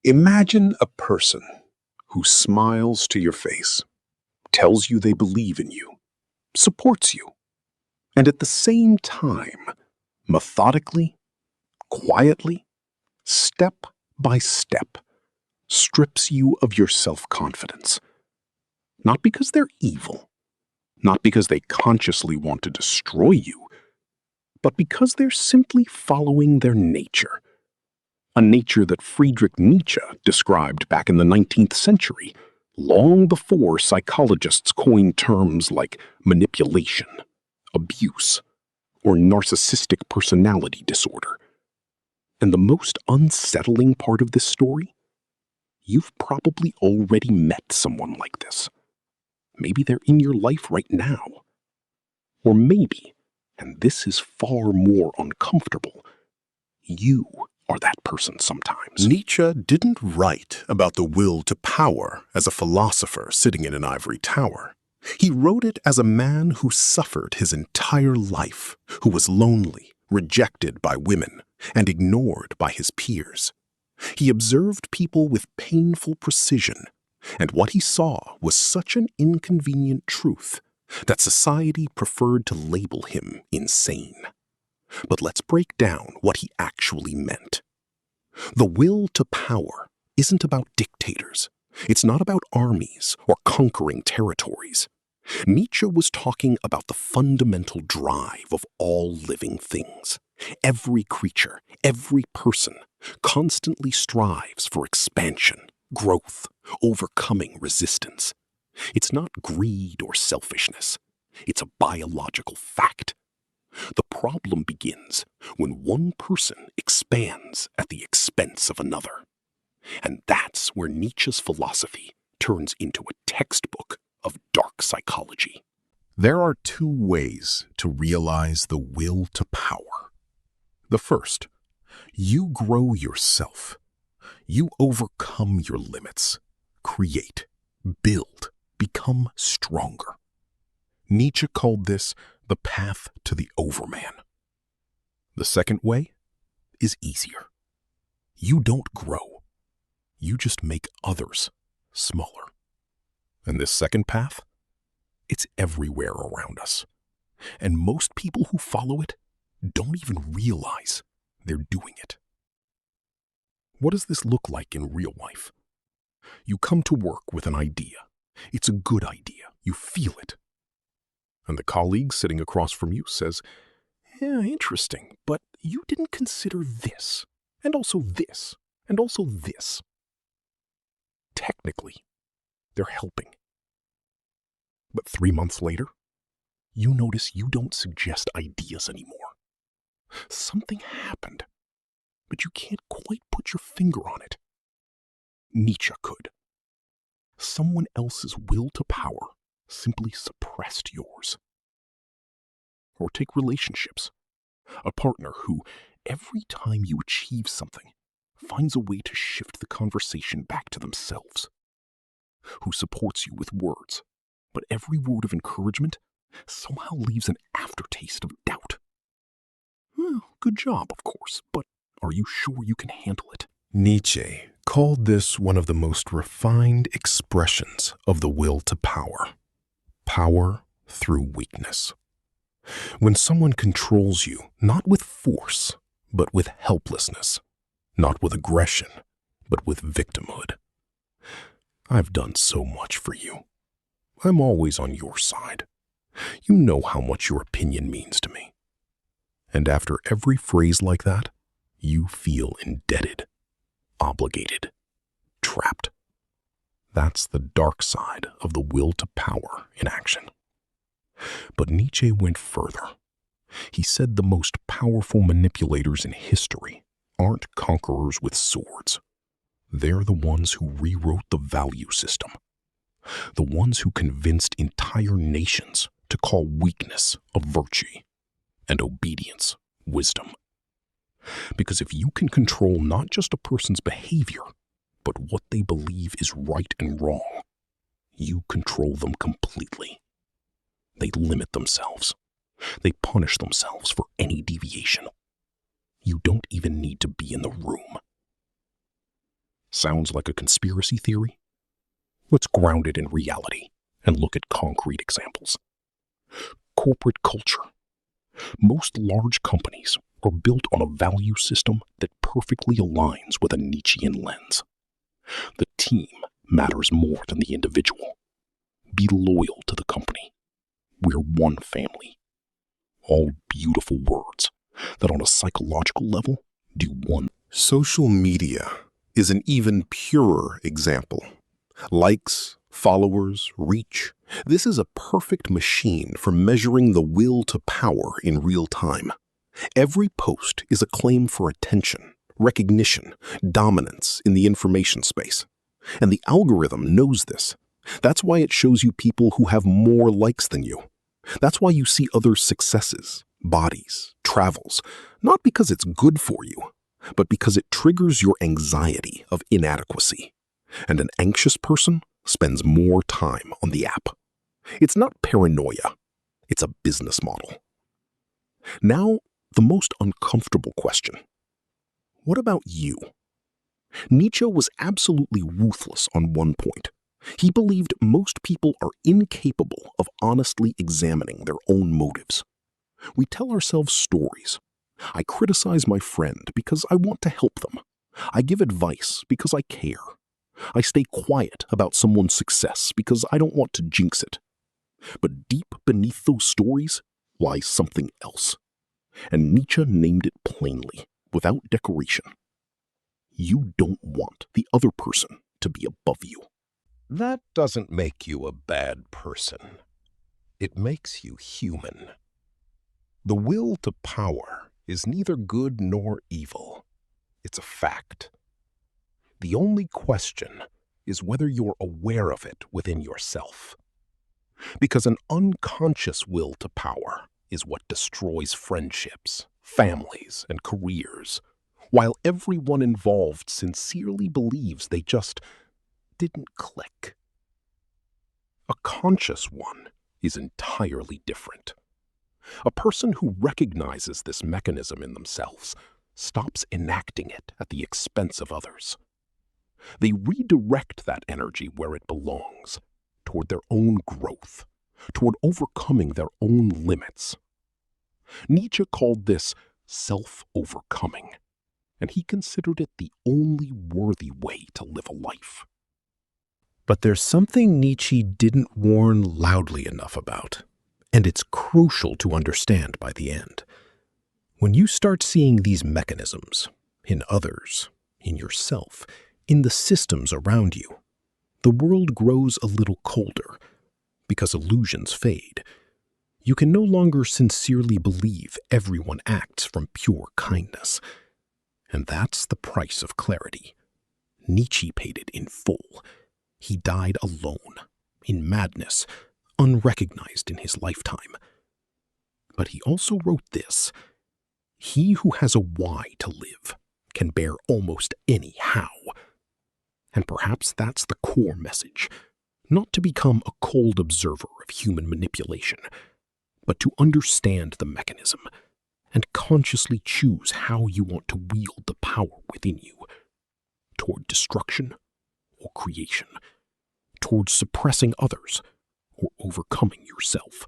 Imagine a person who smiles to your face, tells you they believe in you, supports you, and at the same time, methodically, quietly, step by step, strips you of your self-confidence. Not because they're evil, not because they consciously want to destroy you, but because they're simply following their nature. A nature that Friedrich Nietzsche described back in the 19th century, long before psychologists coined terms like manipulation, abuse, or narcissistic personality disorder. And the most unsettling part of this story? You've probably already met someone like this. Maybe they're in your life right now. Or maybe, and this is far more uncomfortable, you are that person sometimes. Nietzsche didn't write about the will to power as a philosopher sitting in an ivory tower. He wrote it as a man who suffered his entire life, who was lonely, rejected by women, and ignored by his peers. He observed people with painful precision, and what he saw was such an inconvenient truth that society preferred to label him insane. But let's break down what he actually meant. The will to power isn't about dictators. It's not about armies or conquering territories. Nietzsche was talking about the fundamental drive of all living things. Every creature, every person, constantly strives for expansion, growth, overcoming resistance. It's not greed or selfishness. It's a biological fact. The problem begins when one person expands at the expense of another. And that's where Nietzsche's philosophy turns into a textbook of dark psychology. There are two ways to realize the will to power. The first, you grow yourself. You overcome your limits, create, build, become stronger. Nietzsche called this the path to the overman. The second way is easier. You don't grow. You just make others smaller. And this second path, it's everywhere around us. And most people who follow it don't even realize they're doing it. What does this look like in real life? You come to work with an idea. It's a good idea. You feel it. And the colleague sitting across from you says, "Yeah, interesting, but you didn't consider this, and also this, and also this." Technically, they're helping. But 3 months later, you notice you don't suggest ideas anymore. Something happened, but you can't quite put your finger on it. Nietzsche could. Someone else's will to power simply suppressed yours. Or take relationships. A partner who, every time you achieve something, finds a way to shift the conversation back to themselves. Who supports you with words, but every word of encouragement somehow leaves an aftertaste of doubt. Well, good job, of course, but are you sure you can handle it? Nietzsche called this one of the most refined expressions of the will to power. Power through weakness. When someone controls you, not with force, but with helplessness, not with aggression, but with victimhood. I've done so much for you. I'm always on your side. You know how much your opinion means to me. And after every phrase like that, you feel indebted, obligated, trapped. That's the dark side of the will to power in action. But Nietzsche went further. He said the most powerful manipulators in history aren't conquerors with swords. They're the ones who rewrote the value system. The ones who convinced entire nations to call weakness a virtue and obedience wisdom. Because if you can control not just a person's behavior, but what they believe is right and wrong, you control them completely. They limit themselves. They punish themselves for any deviation. You don't even need to be in the room. Sounds like a conspiracy theory? Let's ground it in reality and look at concrete examples. Corporate culture. Most large companies are built on a value system that perfectly aligns with a Nietzschean lens. The team matters more than the individual. Be loyal to the company. We're one family. All beautiful words that on a psychological level do one. Social media is an even purer example. Likes, followers, reach. This is a perfect machine for measuring the will to power in real time. Every post is a claim for attention, recognition, dominance in the information space. And the algorithm knows this. That's why it shows you people who have more likes than you. That's why you see others' successes, bodies, travels, not because it's good for you, but because it triggers your anxiety of inadequacy. And an anxious person spends more time on the app. It's not paranoia, it's a business model. Now, the most uncomfortable question. What about you? Nietzsche was absolutely ruthless on one point. He believed most people are incapable of honestly examining their own motives. We tell ourselves stories. I criticize my friend because I want to help them. I give advice because I care. I stay quiet about someone's success because I don't want to jinx it. But deep beneath those stories lies something else. And Nietzsche named it plainly, without decoration. You don't want the other person to be above you. That doesn't make you a bad person. It makes you human. The will to power is neither good nor evil. It's a fact. The only question is whether you're aware of it within yourself. Because an unconscious will to power is what destroys friendships, families, and careers, while everyone involved sincerely believes they just didn't click. A conscious one is entirely different. A person who recognizes this mechanism in themselves stops enacting it at the expense of others. They redirect that energy where it belongs, toward their own growth, toward overcoming their own limits. Nietzsche called this self-overcoming, and he considered it the only worthy way to live a life. But there's something Nietzsche didn't warn loudly enough about, and it's crucial to understand by the end. When you start seeing these mechanisms in others, in yourself, in the systems around you, the world grows a little colder because illusions fade. You can no longer sincerely believe everyone acts from pure kindness. And that's the price of clarity. Nietzsche paid it in full. He died alone, in madness, unrecognized in his lifetime. But he also wrote this: "He who has a why to live can bear almost any how." And perhaps that's the core message, not to become a cold observer of human manipulation, but to understand the mechanism and consciously choose how you want to wield the power within you, toward destruction or creation, towards suppressing others or overcoming yourself.